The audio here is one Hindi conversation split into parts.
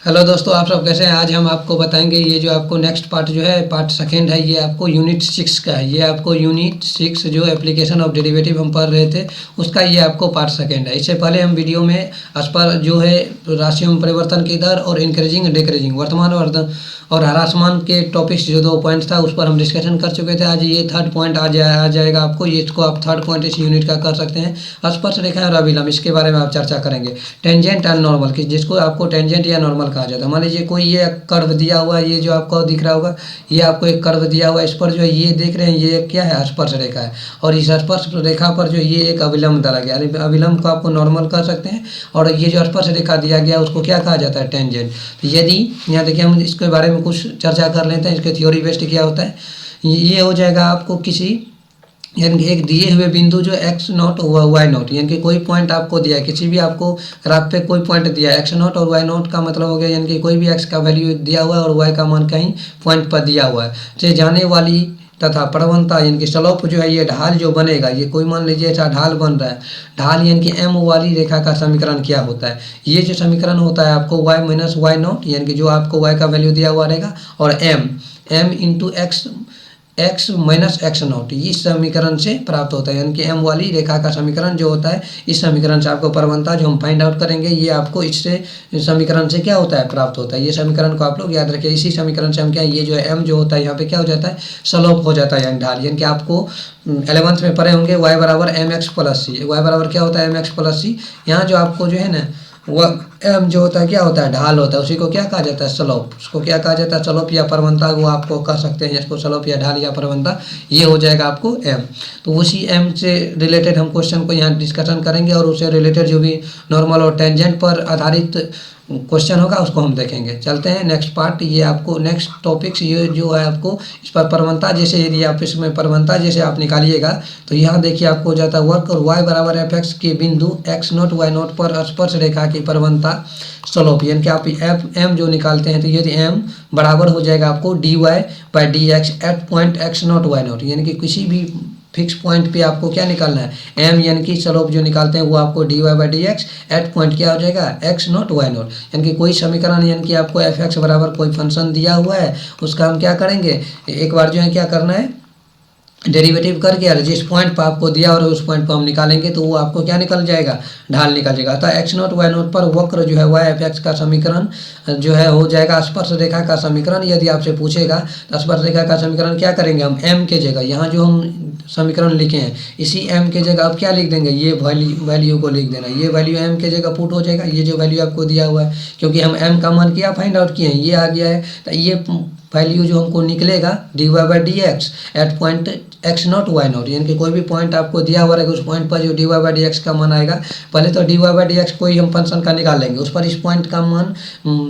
हेलो दोस्तों, आप सब कैसे हैं। आज हम आपको बताएंगे ये जो आपको नेक्स्ट पार्ट जो है पार्ट सेकेंड है, ये आपको यूनिट 6 का है। ये आपको यूनिट 6 जो एप्लीकेशन ऑफ डेरिवेटिव हम पढ़ रहे थे उसका ये आपको पार्ट सेकेंड है। इससे पहले हम वीडियो में इस पर जो है राशियों में परिवर्तन की दर और इंक्रीजिंग डिक्रीजिंग वर्तमान और ह्रासमान के टॉपिक्स जो 2 पॉइंट्स था उस पर हम डिस्कशन कर चुके थे। आज ये थर्ड पॉइंट आ जाएगा आपको। ये इसको आप थर्ड पॉइंट इस यूनिट का कर सकते हैं। स्पर्श रेखा और अभिलंब, इसके बारे में आप चर्चा करेंगे। टेंजेंट एंड नॉर्मल, कि जिसको आपको टेंजेंट या नॉर्मल कहा जाता है। मान लीजिए कोई ये कर्व दिया हुआ है, ये जो आपको दिख रहा होगा, ये आपको एक कर्व दिया हुआ है। इस पर जो है ये देख रहे हैं, ये क्या है, स्पर्श रेखा है। और इस स्पर्श रेखा पर जो ये एक अभिलंब डाला गया। अभिलंब को आपको नॉर्मल कर सकते हैं। और ये जो स्पर्श रेखा दिया गया उसको क्या कहा जाता है, टेंजेंट। तो यदि यहाँ देखिए हम इसके बारे में कुछ चर्चा कर लेते हैं, इसके थ्योरी बेस्ड क्या होता है। ये हो जाएगा आपको किसी यानी कि एक दिए हुए बिंदु जो x नॉट y नॉट, यानी कि कोई पॉइंट आपको दिया है, किसी भी आपको ग्राफ पे कोई पॉइंट दिया है। x नॉट और y नॉट का मतलब हो गया यानी कि कोई भी x का वैल्यू दिया हुआ है और y का मान कहीं पॉइंट पर दिया हुआ है। से जाने वाली तथा प्रवणता यानी कि स्लोप जो है, ये ढाल जो बनेगा, ये कोई मान लीजिए ऐसा ढाल बन रहा है। ढाल यानी कि m वाली रेखा का समीकरण क्या होता है। ये जो समीकरण होता है आपको y माइनस वाई नॉट, यानी कि जो आपको y का वैल्यू दिया हुआ रहेगा, और m into x minus x not, इस समीकरण से प्राप्त होता है। यानी कि m वाली रेखा का समीकरण जो होता है, इस समीकरण से आपको प्रवणता जो हम फाइंड आउट करेंगे, ये आपको इससे समीकरण से क्या होता है, प्राप्त होता है। ये समीकरण को आप लोग याद रखिए। इसी समीकरण से हम क्या, ये जो है m जो होता है यहाँ पे क्या हो जाता है, स्लोप हो जाता है, यानी ढाल। यानी कि आपको 11th में पढ़े होंगे y बराबर एम एक्स प्लस सी। वाई बराबर क्या होता है, एम एक्स प्लस सी। यहाँ जो आपको जो है ना, वह m जो होता है क्या होता है, ढाल होता है। उसी को क्या कहा जाता है, स्लोप। उसको क्या कहा जाता है, स्लोप या प्रवणता, वो आपको कर सकते हैं इसको स्लोप या ढाल या प्रवणता। ये हो जाएगा आपको m। तो उसी m से रिलेटेड हम क्वेश्चन को यहाँ डिस्कशन करेंगे, और उससे रिलेटेड जो भी नॉर्मल और टेंजेंट पर आधारित क्वेश्चन होगा उसको हम देखेंगे। चलते हैं नेक्स्ट पार्ट। ये आपको नेक्स्ट टॉपिक्स ये जो है आपको इस पर प्रवणता, जैसे यदि आप इसमें प्रवणता जैसे आप निकालिएगा तो यहाँ देखिए आपको हो जाता है वर्क और y बराबर एफ एक्स के बिंदु x नोट y नोट पर स्पर्श रेखा की प्रवणता स्लोप, यानी कि आप एफ m जो निकालते हैं तो यदि m बराबर हो जाएगा आपको dy by D X at point x naught y naught, यानी कि किसी भी फिक्स पॉइंट पे आपको क्या निकालना है, m यानी कि स्लोप जो निकालते हैं वो आपको dy by D X at point क्या हो जाएगा, x नोट y नोट। यानी कि कोई समीकरण यानी कि आपको एफ एक्स बराबर कोई फंक्शन दिया हुआ है, उसका हम क्या करेंगे, एक बार जो है क्या करना है, डेरिवेटिव करके और जिस पॉइंट पर आपको दिया और उस पॉइंट पर हम निकालेंगे तो वो आपको क्या निकल जाएगा, ढाल निकल जाएगा। अतः एक्स नोट वाई नोट पर वक्र जो है वाई एफ एक्स का समीकरण जो है हो जाएगा स्पर्श रेखा का समीकरण। यदि आपसे पूछेगा तो स्पर्श रेखा का समीकरण क्या करेंगे हम, m के जगह यहाँ जो हम समीकरण लिखे हैं इसी m के जगह आप क्या लिख देंगे, ये वैल्यू को लिख देना। ये वैल्यू m के जगह पुट हो जाएगा। ये जो वैल्यू आपको दिया हुआ है, क्योंकि हम m का मान क्या फाइंड आउट किए हैं, ये आ गया है, तो ये वैल्यू जो हमको निकलेगा D Y by D X at point X naught Y naught, यानी कि कोई भी पॉइंट आपको दिया हुआ रहेगा उस पॉइंट पर जो D Y by D X का मान आएगा, पहले तो D Y by D X कोई हम फंक्शन का निकाल लेंगे, उस पर इस पॉइंट का मान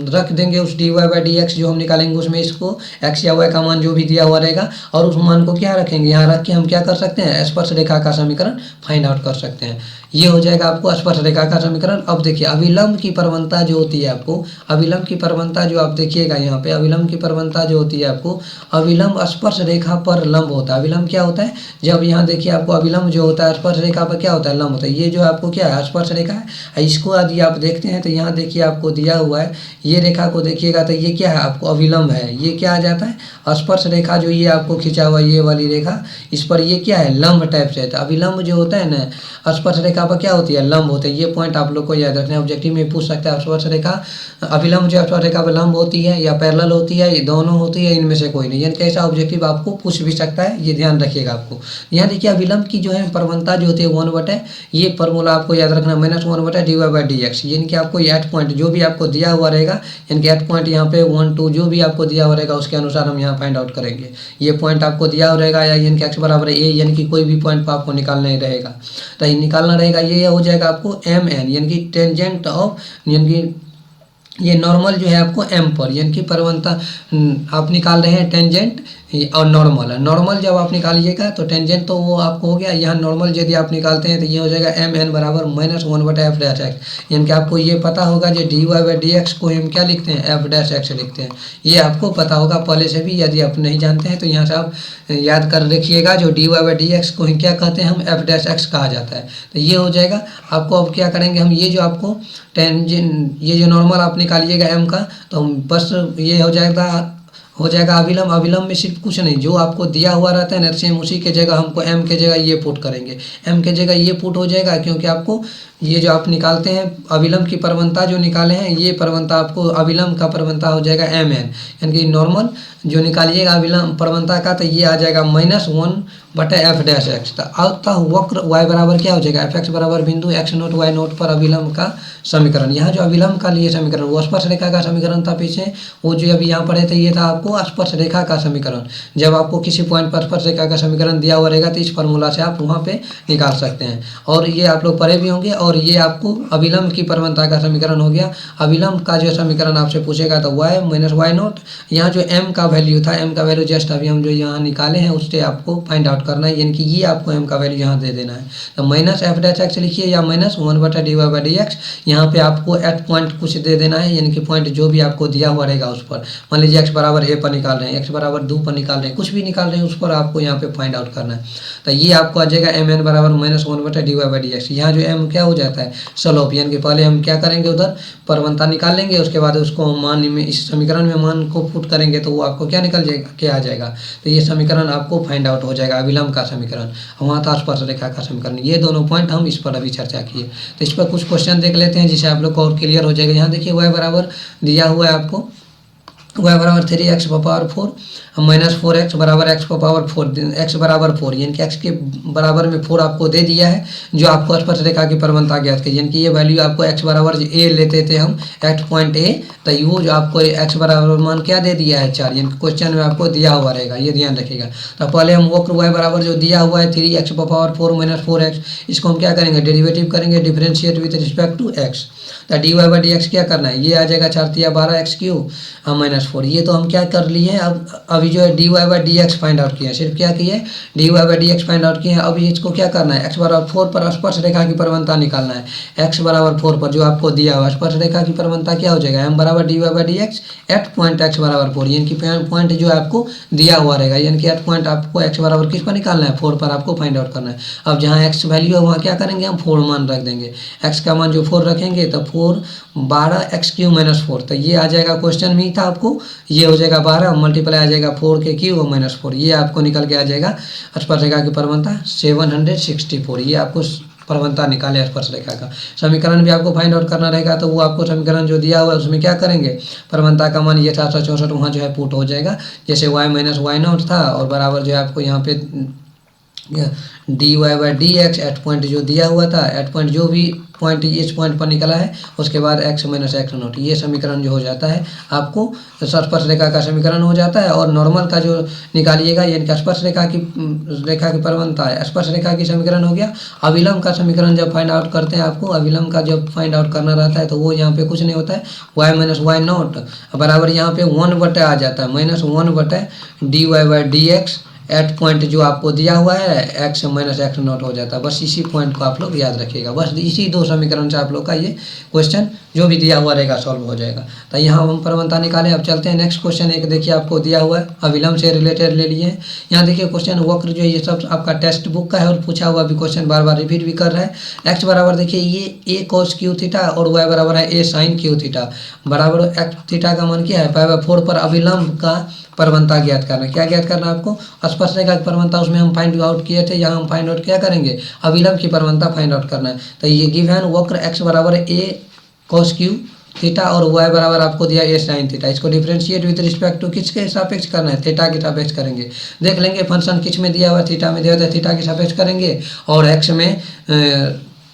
रख देंगे। उस D Y by D X जो हम निकालेंगे उसमें इसको एक्स या वाई का मान जो भी दिया हुआ रहेगा, और उस मान को क्या रखेंगे, यहाँ रख के हम क्या कर सकते हैं, स्पर्श रेखा का समीकरण फाइंड आउट कर सकते हैं। ये हो जाएगा आपको स्पर्श रेखा का समीकरण। अब देखिए अभिलंब की प्रवणता जो होती है आपको, अभिलंब की प्रवणता जो आप देखिएगा यहाँ पे, अभिलंब की प्रवणता जो होती है आपको, अभिलंब स्पर्श रेखा पर लंब होता है। अभिलंब क्या होता है, जब यहाँ देखिए आपको अभिलंब जो होता है स्पर्श रेखा पर क्या होता है, लंब होता है। ये जो आपको क्या है, स्पर्श रेखा है। इसको यदि आप देखते हैं तो यहाँ देखिए आपको दिया हुआ है, ये रेखा को देखिएगा तो ये क्या है आपको अभिलंब है। ये क्या आ जाता है, स्पर्श रेखा जो ये आपको खिंचा हुआ ये वाली रेखा, इस पर ये क्या है, लंब टाइप से है। तो अभिलंब जो होता है ना स्पर्श रेखा पर क्या होती है, लंब होते हैं। ये पॉइंट आप लोग को याद रखना है, ऑब्जेक्टिव में पूछ सकता है। स्पर्श रेखा अभिलंब जो स्पर्श रेखा पर लंब होती है या पैरेलल होती है, ये दोनों होती है, इनमें से कोई नहीं। यानी कैसा ऑब्जेक्टिव आपको पूछ भी सकता है, ये ध्यान रखिएगा आपको। यहाँ देखिए अभिलंब की जो है प्रवणता जो होती है 1/, ये फॉर्मूला आपको याद रखना, -1/, D Y by D X. यानी कि आपको एट पॉइंट जो भी आपको दिया हुआ रहेगा, यानी कि एट पॉइंट यहाँ पे 1 2 जो भी आपको दिया हुआ रहेगा उसके अनुसार हम यहाँ फाइंड आउट करेंगे। ये पॉइंट आपको दिया हुआ रहेगा, या यानी कि एक्स बराबर ए, यानी कि कोई भी पॉइंट पर आपको निकालना ही रहेगा। तो ये निकालना रहेगा, ये हो जाएगा आपको एम एन, यानी कि टेंजेंट ऑफ, यानी कि ये नॉर्मल जो है आपको m पर, यानी कि प्रवणता आप निकाल रहे हैं टेंजेंट और नॉर्मल है। नॉर्मल जब आप निकालिएगा तो टेंजेंट तो वो आपको हो गया। यहाँ नॉर्मल यदि आप निकालते हैं तो ये हो जाएगा एम एन बराबर -1/f'(x). यानी कि आपको ये पता होगा जो dy/dx को हम क्या लिखते हैं, f'(x) लिखते हैं। ये आपको पता होगा पहले से भी। यदि आप नहीं जानते हैं तो यहाँ से आप याद कर रखिएगा, जो dy/dx को हम क्या कहते हैं, हम f'(x) कहा जाता है। तो ये हो जाएगा। आपको अब क्या करेंगे हम, ये जो आपको टेंजेंट, ये जो नॉर्मल आप निकालिएगा m का, तो हम बस ये हो जाएगा अभिलंब। अभिलंब में सिर्फ कुछ नहीं, जो आपको दिया हुआ रहता है ना, सेम उसी के जगह हमको m के जगह ये पुट करेंगे। m के जगह ये पुट हो जाएगा, क्योंकि आपको ये जो आप निकालते हैं अभिलंब की प्रवणता जो निकाले हैं, ये प्रवणता आपको अभिलंब का प्रवणता हो जाएगा mn। यानी कि नॉर्मल जो निकालिएगा अभिलंब प्रवणता का, तो ये आ जाएगा -1/f'(x). अतः वक्र y बराबर क्या हो जाएगा, fx बराबर बिंदु x0 y0 पर अभिलंब का समीकरण। यहाँ जो अभिलंब का लिए समीकरण वो स्पर्श रेखा का समीकरण था पीछे, वो जो अभी यहाँ पढ़े थे ये था आपको स्पर्श रेखा का समीकरण। जब आपको किसी पॉइंट पर स्पर्श रेखा का समीकरण दिया हुआ रहेगा तो इस फार्मूला से आप वहाँ पे निकाल सकते हैं। और ये आप लोग पढ़े भी होंगे। और ये आपको अभिलंब की प्रवणता का समीकरण हो गया। अभिलंब का जो समीकरण आपसे पूछेगा तो y -y0, यहाँ जो m का वैल्यू था, m का वैल्यू जस्ट अभी हम जो यहाँ निकाले हैं उससे आपको फाइंड आउट करना है। यानी कि ये आपको m का वैल्यू यहाँ दे देना है। तो -f'(x) लिखिए या -1/dy/dx। यहाँ पे आपको एट पॉइंट कुछ दे देना है, यानी कि पॉइंट जो भी आपको दिया हुआ रहेगा उस पर। मान लीजिए x बराबर a पर निकाल रहे हैं, x बराबर 2 पर निकाल रहे हैं, कुछ भी निकाल रहे हैं उस पर आपको यहाँ पे फाइंड आउट करना है। तो ये आपको आ जाएगा mn बराबर -1/dy/dx। यहाँ जो m क्या हो जाता है, स्लोप। यानी कि पहले हम क्या करेंगे, उधर प्रवणता निकाल लेंगे, उसके बाद उसको मान में, इस समीकरण में मान को पुट करेंगे तो वो आपको क्या निकल जाएगा, क्या आ जाएगा। तो ये समीकरण आपको फाइंड आउट हो जाएगा, अभिलंब का समीकरण। वहाँ था स्पर्श रेखा का समीकरण। ये दोनों पॉइंट हम इस पर अभी चर्चा किए। तो इस पर कुछ क्वेश्चन देख लेते हैं जिससे आप लोग को और क्लियर हो जाएगा। यहाँ देखिए y बराबर दिया हुआ है आपको, y बराबर 3x पावर 4 -4x बराबर x पावर 4, x बराबर 4, यानी कि x के बराबर में 4 आपको दे दिया है। जो आपको स्पर्श रेखा की प्रवणता ज्ञात की, यानी कि ये वैल्यू आपको x बराबर a लेते थे हम एट पॉइंट a, तो वो जो आपको x बराबर मान क्या दे दिया है 4, यानी कि क्वेश्चन में आपको दिया हुआ रहेगा, ये ध्यान रखिएगा। तो पहले हम वक्र y बराबर जो दिया हुआ है 3x पावर 4 -4x, इसको हम क्या करेंगे, डेरिवेटिव करेंगे, differentiate with respect to x। तो dy/dx क्या करना है, ये आ जाएगा 4×12x³ -4। ये तो हम क्या कर लिए हैं, अब अभी जो है dy/dx फाइंड आउट किया है। सिर्फ क्या किए, dy/dx फाइंड आउट किए हैं। अभी इसको क्या करना है, x बराबर 4 पर स्पर्श रेखा की प्रवणता निकालना है। x बराबर 4 पर जो आपको दिया हुआ स्पर्श रेखा की प्रवणता क्या हो जाएगा, m बराबर dy/dx एट पॉइंट x बराबर 4, यानी कि पॉइंट जो आपको दिया हुआ रहेगा, यानी कि एट पॉइंट आपको x बराबर किस पर निकालना है, 4 पर आपको फाइंड आउट करना है। अब जहाँ x वैल्यू है वहाँ क्या करेंगे, हम 4 मान रख देंगे। x का मान जो 4 रखेंगे तो 4 12x³ -4, तो ये आ जाएगा, क्वेश्चन में ही था आपको, ये हो जाएगा 12 मल्टीप्लाई आ जाएगा 4 के क्यूब -4, ये आपको निकल के आ जाएगा स्पर्श रेखा की प्रवणता 764। ये आपको प्रवणता निकाले स्पर्श रेखा का। समीकरण भी आपको फाइंड आउट करना रहेगा, तो वो आपको समीकरण जो दिया हुआ है उसमें क्या करेंगे, प्रवणता का मान ये 764 वहाँ जो है पुट हो जाएगा। जैसे y -y0 था और बराबर जो है आपको यहाँ पे dy/dx एट पॉइंट जो दिया हुआ था, एट पॉइंट जो भी पॉइंट इस पॉइंट पर निकला है उसके बाद x -x0, ये समीकरण जो हो जाता है आपको स्पर्श रेखा का समीकरण हो जाता है। और नॉर्मल का जो निकालिएगा, यानी कि स्पर्श रेखा की प्रवणता है, स्पर्श रेखा की समीकरण हो गया। अभिलंब का समीकरण जब फाइंड आउट करते हैं, आपको अभिलंब का जब फाइंड आउट करना रहता है तो वो यहाँ पे कुछ नहीं होता है, y -y0 बराबर यहाँ पे 1 आ जाता है, -1/dy/dx एट पॉइंट जो आपको दिया हुआ है x -x0 हो जाता है। बस इसी पॉइंट को आप लोग याद रखिएगा। बस इसी 2 समीकरण से आप लोग का ये क्वेश्चन जो भी दिया हुआ रहेगा सॉल्व हो जाएगा। तो यहाँ हम प्रवणता निकालें। अब चलते हैं नेक्स्ट क्वेश्चन। एक देखिए आपको दिया हुआ है, अभिलंब से रिलेटेड ले लिए हैं। यहाँ देखिए क्वेश्चन वक्र जो है ये सब आपका टेक्स्ट बुक का है और पूछा हुआ भी क्वेश्चन बार बार रिपीट भी कर रहा है। x बराबर देखिए ये a cos q थीटा और y बराबर है a sin q थीटा बराबर x थीटा का मान क्या है, π/4 पर अभिलंब का प्रवणता ज्ञात करना। क्या ज्ञात करना आपको, स्पर्श रेखा की प्रवणता उसमें हम फाइंड आउट किए थे, यहाँ हम फाइंड आउट क्या करेंगे, अभिलंब की प्रवणता फाइंड आउट करना है। तो ये गिवन वक्र x बराबर a cos q थीटा और y बराबर आपको दिया a sin थीटा, इसको डिफरेंशिएट विद रिस्पेक्ट टू किसके सापेक्ष करना है, थीटा के सापेक्ष करेंगे। देख लेंगे फंक्शन किस में दिया हुआ है, थीटा में दिया हुआ है, थीटा के सापेक्ष करेंगे और x में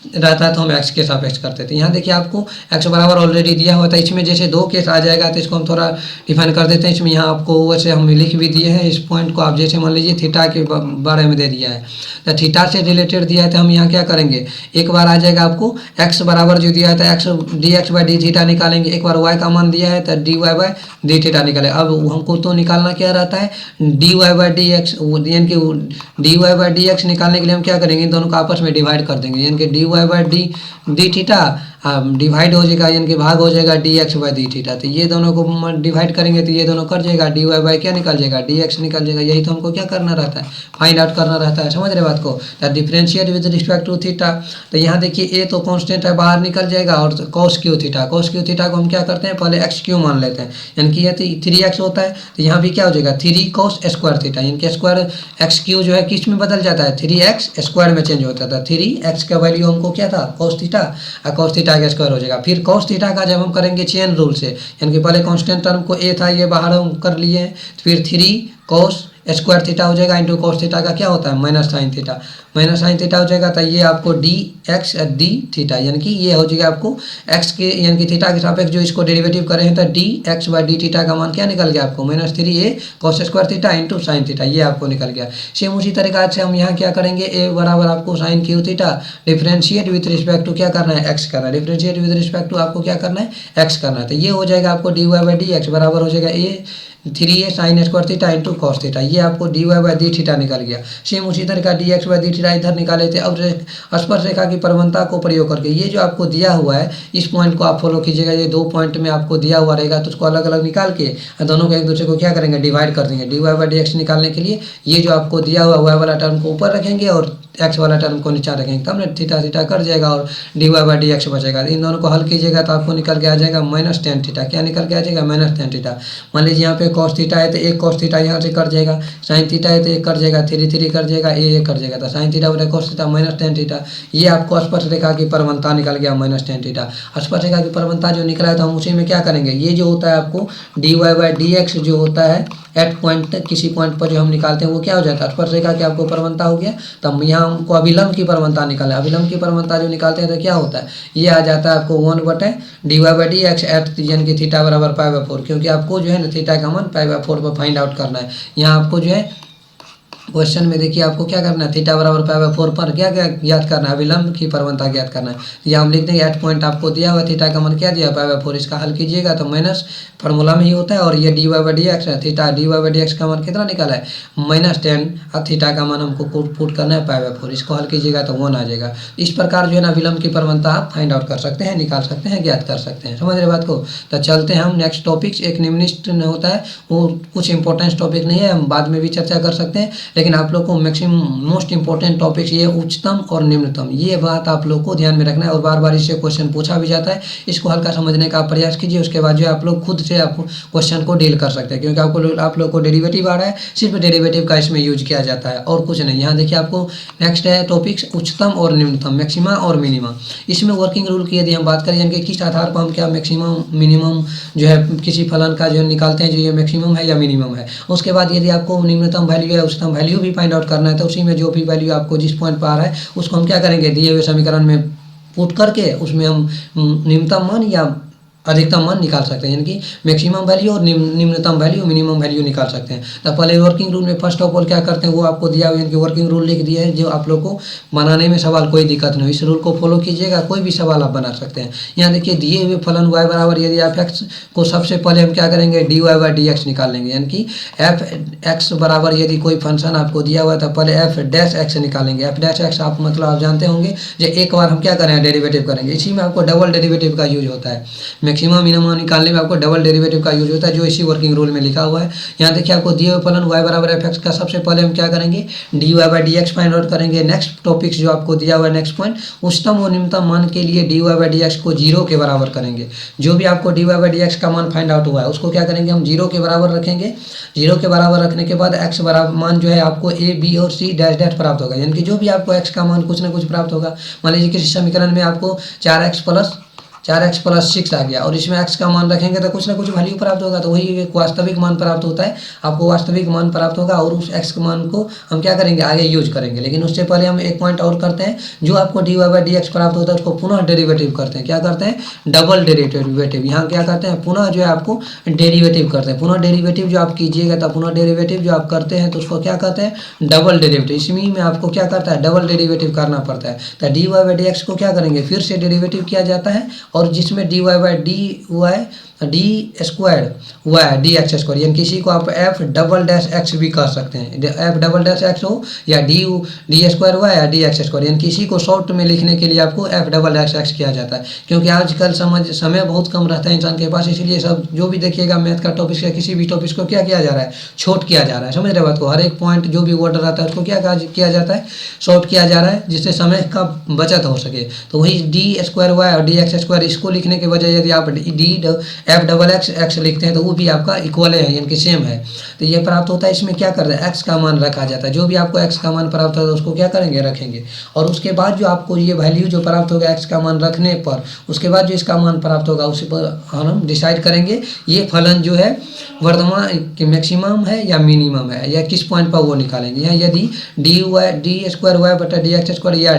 रहता है तो हम एक्स के सापेक्ष करते थे। यहाँ देखिए आपको एक्स बराबर ऑलरेडी दिया हुआ था, इसमें जैसे दो केस आ जाएगा तो इसको हम थोड़ा डिफाइन कर देते हैं। इसमें यहाँ आपको वैसे हम लिख भी दिए हैं इस पॉइंट को, आप जैसे मान लीजिए थीटा के बारे में दे दिया है तो थीटा से रिलेटेड दिया है तो हम यहाँ क्या करेंगे, एक बार आ जाएगा आपको एक्स बराबर जो दिया है तो X D X by D theta निकालेंगे, एक बार वाई का मान दिया है तो D Y by D theta निकाले। अब हमको तो निकालना क्या रहता है, D Y by D X, यानी कि D Y by D X निकालने के लिए हम क्या करेंगे, इन दोनों को आपस में डिवाइड कर देंगे, यानी कि D Y by D theta divide हो जाएगा, यानी कि भाग हो जाएगा D X by D theta. तो ये दोनों को डिवाइड करेंगे तो ये दोनों कट जाएगा, डी वाई बाई क्या निकल जाएगा, डी एक्स निकल जाएगा। यही तो हमको क्या करना रहता है, फाइंड आउट करना रहता है, समझ रहे बात को। तो differentiate with respect to theta, तो यहाँ देखिए ए तो कांस्टेंट है, बाहर निकल जाएगा, और cos Q theta, cos Q theta को हम क्या करते हैं, पहले एक्स क्यू मान लेते हैं, यानी कि ये 3x होता है तो यहाँ भी क्या हो जाएगा 3 कॉस स्क्वायर थीटा, यानी कि स्क्वायर एक्स क्यू जो है किस में बदल जाता है, 3x स्क्वायर में चेंज होता था। 3x का वैल्यू हमको क्या था, कॉस थीटा, और कॉस थीटा का स्क्वायर हो जाएगा। फिर कॉस थीटा का जब हम करेंगे चेन रूल से, यानी कि पहले कांस्टेंट टर्म को ए था, ये बाहर हम कर लिए हैं, फिर 3 कॉस स्क्वायर थीटा हो जाएगा, इंटू कॉस थीटा का क्या होता है minus sine theta, minus sine theta हो जाएगा। तो ये आपको डी एक्स डी थीटा, यानी कि ये हो जाएगा आपको एक्स के यानी कि थीटा के सापेक्ष जो इसको डेरिवेटिव करे हैं तो D X by D theta का मान क्या निकल गया आपको, -3a cos square theta into sine theta, ये आपको निकल गया। सेम उसी तरीका से हम यहाँ क्या करेंगे, ए बराबर आपको sine cube theta, differentiate with respect to क्या करना है, एक्स करना है, डिफरेंशिएट विथ रिस्पेक्ट टू आपको क्या करना है, एक्स करना है। तो ये हो जाएगा आपको D Y by D X बराबर हो जाएगा A 3a sine square theta into cos theta, ये आपको D Y by D theta निकल गया। सेम उसी तरह का D X by D theta इधर निकाले थे। अब स्पर्श रेखा की प्रवणता को प्रयोग करके ये जो आपको दिया हुआ है इस पॉइंट को आप फॉलो कीजिएगा, ये 2 पॉइंट में आपको दिया हुआ रहेगा तो उसको अलग अलग निकाल के दोनों को एक दूसरे को क्या करेंगे, डिवाइड कर देंगे। D Y by D X निकालने के लिए ये जो आपको दिया हुआ वाई वाला टर्म को ऊपर रखेंगे और एक्स वाला टर्म को नीचे रखेंगे, तब ना थीटा थीटा कट जाएगा और D Y by D X बचेगा। इन दोनों को हल कीजिएगा तो आपको निकल के आ जाएगा -tan थीटा, क्या निकल के आ जाएगा -tan थीटा। मान लीजिए यहाँ पे कॉस थीटा है तो एक कॉस थीटा यहाँ से कट जाएगा, साइन थीटा है तो एक कट जाएगा, 3 कट जाएगा, ए कट जाएगा, तो साइन थीटा बटा कॉस थीटा -tan थीटा। ये आपको स्पर्श रेखा की प्रवणता निकल गया -tan थीटा। स्पर्श रेखा की प्रवणता जो निकला है तो हम उसी में क्या करेंगे, ये जो होता है आपको D Y by D X जो होता है एट पॉइंट किसी पॉइंट पर जो हम निकालते हैं वो क्या हो जाता है, स्पर्श रेखा की आपको प्रवणता हो गया। तब यहाँ हमको अभिलंब की प्रवणता निकालना है, अभिलंब की प्रवणता जो निकालते हैं तो क्या होता है, ये आ जाता है आपको 1 D Y by D X at यानी कि थीटा बराबर π/4, क्योंकि आपको जो है ना थीटा का मान π/4 पर फाइंड आउट करना है। यहाँ आपको जो है क्वेश्चन में देखिए आपको क्या करना है, थीटा बराबर π/4 पर क्या क्या ज्ञात करना है, अभिलंब की प्रवणता ज्ञात करना है। या हम लिख देंगे एट पॉइंट आपको दिया हुआ थीटा का मान क्या दिया π/4, इसका हल कीजिएगा तो माइनस फार्मूला में ही होता है, और ये D Y by D X है, theta D Y by D X का मान कितना निकाला है -tan, और थीटा का मान हमको पुट करना है π/4, इसको हल कीजिएगा तो 1 आ जाएगा। इस प्रकार जो है ना अभिलंब की प्रवणता आप फाइंड आउट कर सकते हैं, निकाल सकते हैं, ज्ञात कर सकते हैं, समझ रहे बात को। तो चलते हैं हम नेक्स्ट टॉपिक्स, एक निम्नलिखित होता है वो कुछ इंपॉर्टेंट टॉपिक नहीं है, हम बाद में भी चर्चा कर सकते हैं, लेकिन आप लोग को मोस्ट इंपॉर्टेंट टॉपिक्स ये उच्चतम और निम्नतम, ये बात आप लोग को ध्यान में रखना है। और बार बार इससे क्वेश्चन पूछा भी जाता है, इसको हल्का समझने का प्रयास कीजिए, उसके बाद जो आप लोग खुद से आप क्वेश्चन को डील कर सकते हैं, क्योंकि आप लोग को डेरिवेटिव आ रहा है, सिर्फ डेरिवेटिव का इसमें यूज किया जाता है और कुछ नहीं। यहाँ देखिए आपको नेक्स्ट है टॉपिक्स उच्चतम और निम्नतम, मैक्सिमा और मिनिमम। इसमें वर्किंग रूल की यदि हम बात करें, यानी कि किस आधार पर हम क्या मैक्सिमम मिनिमम जो है किसी फलन का जो निकालते हैं, जो ये मैक्सिमम है या मिनिमम है। उसके बाद यदि आपको निम्नतम वैल्यू है उच्चतम वैल्यू भी फाइंड आउट करना है, तो उसी में जो भी वैल्यू आपको जिस पॉइंट पर आ रहा है उसको हम क्या करेंगे, दिए हुए समीकरण में पुट करके उसमें हम निम्नतम मान या अधिकतम मान निकाल सकते हैं, यानी कि मैक्सिमम वैल्यू और निम्नतम वैल्यू मिनिमम वैल्यू निकाल सकते हैं। तो पहले वर्किंग रूल में फर्स्ट ऑफ ऑल क्या करते हैं वो आपको दिया हुआ है, यानी कि वर्किंग रूल लिख दिया है, जो आप लोग को बनाने में सवाल कोई दिक्कत नहीं हो, इस रूल को फॉलो कीजिएगा, कोई भी सवाल आप बना सकते हैं। यहाँ देखिए दिए हुए फलन y बराबर, यदि आप x को सबसे पहले हम क्या करेंगे D Y by D X निकाल लेंगे, यानी कि एफ एक्स बराबर यदि कोई फंक्शन आपको दिया हुआ है तो पहले एफ डैश एक्स निकालेंगे। एफ डैश एक्स आप मतलब आप जानते होंगे जो एक बार हम क्या करें डेरिवेटिव करेंगे, इसी में आपको डबल डेरिवेटिव का यूज होता है, मैक्सिमम मिनिमम निकालने में आपको डबल डेरिवेटिव का यूज होता है, जो इसी वर्किंग रूल में लिखा हुआ है। यहाँ देखिए आपको दिए हुए फलन y बराबर एफ एक्स का सबसे पहले हम क्या करेंगे D Y by D X find out करेंगे। नेक्स्ट टॉपिक्स जो आपको दिया हुआ है नेक्स्ट पॉइंट, उच्चतम और निम्नतम मान के लिए D Y by D X को 0 के बराबर करेंगे। जो भी आपको D Y by D X का मान फाइंड आउट हुआ है उसको क्या करेंगे हम 0 के बराबर रखेंगे। 0 के बराबर रखने के बाद एक्स बराबर मान जो है आपको ए बी और सी डैश डैश प्राप्त होगा, यानी कि जो भी आपको एक्स का मान कुछ ना कुछ प्राप्त होगा। मान लीजिए किसी समीकरण में आपको 4x प्लस 4x प्लस 6 आ गया और इसमें x का मान रखेंगे तो कुछ ना कुछ वैल्यू प्राप्त होगा, तो वही एक वास्तविक मान प्राप्त होता है, आपको वास्तविक मान प्राप्त होगा और उस x के मान को हम क्या करेंगे आगे यूज करेंगे। लेकिन उससे पहले हम एक पॉइंट और करते हैं, जो आपको dy/dx प्राप्त होता है उसको पुनः डेरिवेटिव करते हैं। क्या करते हैं? Double derivative. यहाँ क्या करते हैं? पुनः जो है आपको डेरिवेटिव करते हैं। पुनः डेरिवेटिव जो आप कीजिएगा तो पुनः डेरिवेटिव जो आप करते हैं तो उसको क्या कहते हैं? Double derivative. इसमें में आपको क्या करता है? डबल डेरिवेटिव करना पड़ता है। तो dy/dx को क्या करेंगे? फिर से डेरिवेटिव किया जाता है और जिसमें dy/dy² यानी किसी को आप f′x भी कह सकते हैं, f′x हो या d² या dx² यानी किसी को शॉर्ट में लिखने के लिए आपको f′x किया जाता है, क्योंकि आजकल समय बहुत कम रहता है इंसान के पास, इसलिए सब जो भी देखिएगा मैथ का टॉपिक या किसी भी टॉपिक को क्या किया जा रहा है? शॉर्ट किया जा रहा है। समझ रहे बात को? हर एक पॉइंट जो भी वर्ड रहता है उसको क्या किया जाता है? शॉर्ट किया जा रहा है, जिससे समय का बचत हो सके। तो वही d² और dx² इसको लिखने के बजाय यदि आप f XX लिखते हैं तो वो भी आपका इक्वल है, यानी कि सेम है। तो ये प्राप्त होता है। इसमें क्या करते हैं? x का मान रखा जाता है। जो भी आपको x का मान प्राप्त होता है उसको क्या करेंगे? रखेंगे। और उसके बाद जो आपको ये वैल्यू जो प्राप्त होगा x का मान रखने पर, उसके बाद जो इसका मान प्राप्त होगा उसी पर हम डिसाइड करेंगे ये फलन जो है वर्तमान मैक्सिमम है या मिनिमम है या किस पॉइंट पर वो निकालेंगे। यहाँ यदि d²y/dx² या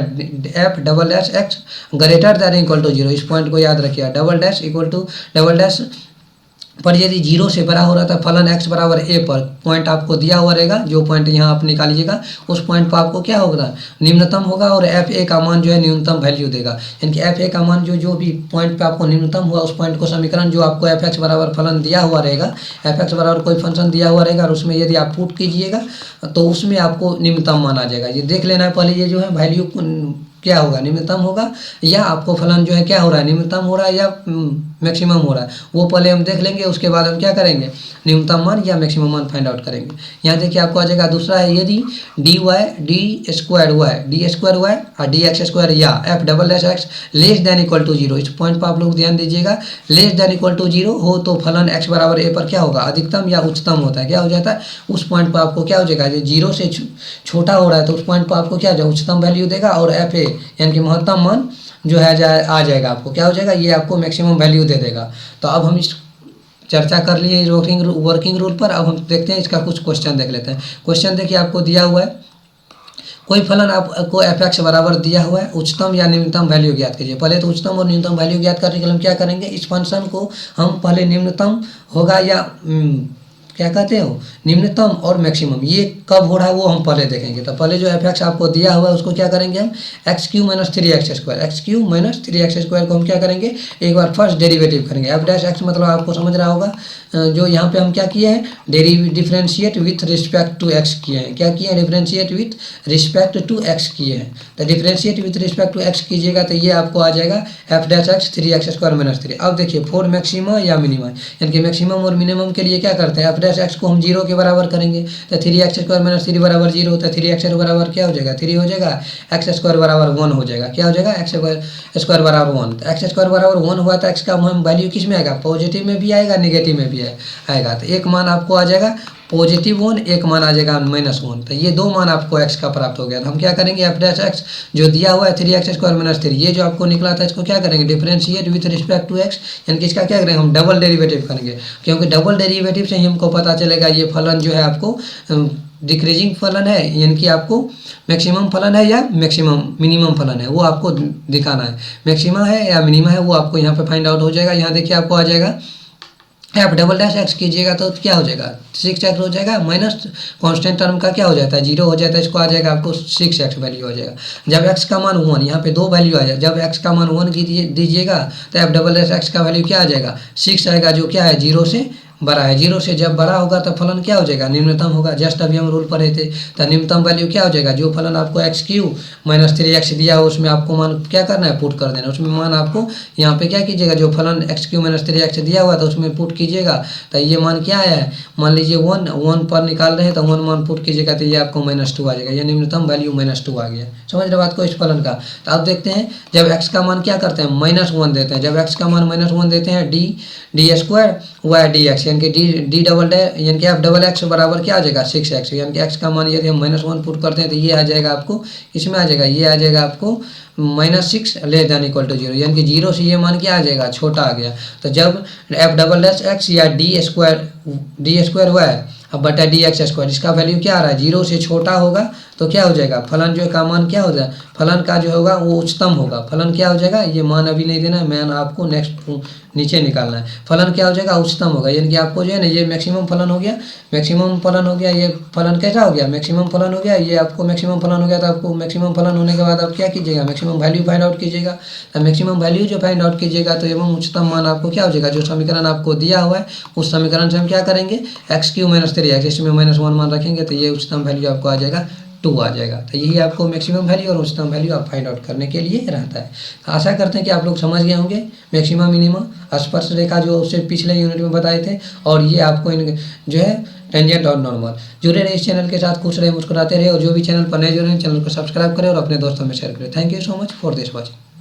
f′x greater than equal to 0, इस पॉइंट को याद रखिए, डबल डैश पर यदि 0 से बड़ा हो रहा था फलन x बराबर a पर पॉइंट आपको दिया हुआ रहेगा, जो पॉइंट यहाँ आप निकालिएगा उस पॉइंट पर आपको क्या होगा? निम्नतम होगा और fa का मान जो है न्यूनतम वैल्यू देगा। यानी कि fa का मान जो भी पॉइंट पे आपको निम्नतम हुआ उस पॉइंट को समीकरण जो आपको fx बराबर फलन दिया हुआ रहेगा, fx बराबर कोई फंक्शन दिया हुआ रहेगा और उसमें यदि आप पुट कीजिएगा तो उसमें आपको निम्नतम मान आ जाएगा। ये देख लेना है पहले, ये जो है वैल्यू क्या होगा? निम्नतम होगा या आपको फलन जो है क्या हो रहा है? निम्नतम हो रहा है या मैक्सिमम हो रहा है, वो पहले हम देख लेंगे। उसके बाद हम क्या करेंगे? न्यूनतम मान या मैक्सिमम मान फाइंड आउट करेंगे। यहाँ देखिए आपको आ जाएगा दूसरा है, यदि d² और dx² या f′x less than equal to 0, इस पॉइंट पर आप लोग ध्यान दीजिएगा, लेस दैन इक्वल टू 0 हो तो फलन x बराबर a पर क्या होगा? अधिकतम या उच्चतम होता है। क्या हो जाता है? उस पॉइंट पर आपको क्या हो जाएगा? जो 0 से छोटा हो रहा है तो उस पॉइंट पर आपको क्या हो जाएगा? उच्चतम वैल्यू देगा और fa यानी कि महत्तम मान जो है आ जाएगा आपको क्या हो जाएगा? ये आपको मैक्सिमम वैल्यू दे देगा। तो अब हम इस चर्चा कर लिए वर्किंग रूल पर। अब हम देखते हैं इसका कुछ क्वेश्चन देख लेते हैं। क्वेश्चन देखिए आपको दिया हुआ है, कोई फलन आपको f(x) बराबर दिया हुआ है, उच्चतम या निम्नतम वैल्यू ज्ञात कीजिए। पहले तो उच्चतम और न्यूनतम वैल्यू ज्ञात करने के लिए हम क्या करेंगे? इस फंक्शन को हम पहले निम्नतम होगा या क्या कहते हो निम्नतम और मैक्सिमम ये कब हो रहा है वो हम पहले देखेंगे। तो पहले जो f(x) आपको दिया हुआ है उसको क्या करेंगे हम? x³ - 3x² x³ को हम क्या करेंगे? एक बार फर्स्ट डेरिवेटिव करेंगे। f'(x) मतलब आपको समझ रहा होगा, जो यहाँ पे हम क्या किए हैं? Differentiate with respect to x किए हैं। क्या किए हैं? Differentiate with respect to x किए हैं। तो differentiate with respect to x कीजिएगा तो ये आपको आ जाएगा f'(x) 3x² - 3। अब देखिए फॉर मैक्सिमा या मिनिमा, यानी कि मैक्सिमम और मिनिमम के लिए क्या करते हैं? f'(x) को हम 0 के बराबर करेंगे तो 3x² - 3 बराबर 0 होता है। 3x बराबर क्या हो जाएगा? 3 हो जाएगा। x² बराबर 1 हो जाएगा। क्या हो जाएगा? x² बराबर 1। तो x² बराबर 1 हुआ तो x का वैल्यू किस में आएगा? पॉजिटिव में भी आएगा, नेगेटिव में भी आएगा। तो एक मान आपको आ जाएगा पॉजिटिव 1, एक मान आ जाएगा -1। तो ये दो मान आपको x का प्राप्त हो गया। तो हम क्या करेंगे? f'(x) जो दिया हुआ है 3x² - 3, ये जो आपको निकला था इसको क्या करेंगे? Differentiate with respect to x, यानी कि इसका क्या करेंगे? हम डबल डेरिवेटिव करेंगे, क्योंकि डबल डेरिवेटिव से ही हमको पता चलेगा ये फलन जो है आपको डिक्रीजिंग फलन है, यानी कि आपको मैक्सिमम फलन है या मिनिमम फलन है, वो आपको दिखाना है। मैक्सिमा है या मिनिमा है वो आपको यहाँ पे फाइंड आउट हो जाएगा। यहाँ देखिए आपको आ जाएगा f'(x) कीजिएगा तो क्या हो जाएगा? 6x हो जाएगा, माइनस कांस्टेंट टर्म का क्या हो जाता है? 0 हो जाता है। इसको आ जाएगा आपको 6x वैल्यू हो जाएगा। जब x का मान 1, यहाँ पे दो वैल्यू आ जाएगा। जब x का मान 1 दीजिएगा तो f'(x) का वैल्यू क्या आ जाएगा? 6 आएगा, जो क्या है 0 से बड़ा है। 0 से जब बड़ा होगा तो फलन क्या हो जाएगा? निम्नतम होगा। जस्ट अभी हम रूल पढ़े थे, तो निम्नतम वैल्यू क्या हो जाएगा? जो फलन आपको x³ - 3x दिया हो उसमें आपको मान क्या करना है? पुट कर देना। उसमें मान आपको यहाँ पे क्या कीजिएगा? जो फलन x³ - 3x दिया हुआ था उसमें पुट कीजिएगा। तो ये मान क्या आया है? मान लीजिए 1 पर निकाल रहे हैं तो 1 मान पुट कीजिएगा तो ये आपको -2 आ जाएगा। ये निम्नतम वैल्यू -2 आ गया। समझ रहे बात को इस फलन का? तो अब देखते हैं जब x का मान क्या करते हैं? -1 देते हैं। जब x का मान -1 देते हैं d² y dx, यानी कि डी डबल यानी कि एफ डबल एक्स बराबर क्या आ जाएगा 6x, यानी कि x का मान यदि हम -1 पुट करते हैं तो ये आ जाएगा आपको, इसमें आ जाएगा, ये आ जाएगा आपको -6 लेस दैन इक्वल टू 0, यानी कि 0 से ये मान क्या आ जाएगा, छोटा आ गया। तो जब एफ डबल एक्स या डी स्क्वायर हुआ है अब बटा डी एक्स स्क्वायर, इसका वैल्यू क्या आ रहा है, 0 से छोटा होगा तो क्या हो जाएगा, फलन जो का मान क्या हो जाएगा, फलन का जो होगा वो उच्चतम होगा। फलन क्या हो जाएगा, ये मान अभी नहीं देना है, मान आपको नेक्स्ट नीचे निकालना है। फलन क्या हो जाएगा, उच्चतम होगा, यानी कि आपको जो है ना ये मैक्सिमम फलन हो गया, मैक्सिमम फलन हो गया, ये फलन कैसा हो गया, मैक्सिमम फलन हो गया, ये आपको मैक्सिमम फलन हो गया। तो आपको मैक्सिमम फलन होने के बाद आप क्या कीजिएगा, मैक्सिमम वैल्यू फाइंड आउट कीजिएगा। तो मैक्सिमम वैल्यू जो फाइंड आउट कीजिएगा तो एवं उच्चतम मान आपको क्या हो जाएगा, जो समीकरण आपको दिया हुआ है उस समीकरण से हम क्या करेंगे, x³ - 3x, इसमें -1 मान रखेंगे तो ये उच्चतम वैल्यू आपको आ जाएगा 2 आ जाएगा। तो यही आपको मैक्सिमम वैल्यू और उच्चतम वैल्यू आप फाइंड आउट करने के लिए रहता है। तो आशा करते हैं कि आप लोग समझ गए होंगे मैक्सिमम मिनिमम, स्पर्श रेखा जो उससे पिछले यूनिट में बताए थे, और ये आपको इन जो है टेंजेंट और नॉर्मल। जुड़े रहे इस चैनल के साथ, खुश रहे, मुस्कुराते रहे, और जो भी चैनल पर नए जुड़े हैं चैनल को सब्सक्राइब करें और अपने दोस्तों में शेयर करें। Thank you so much for this watching.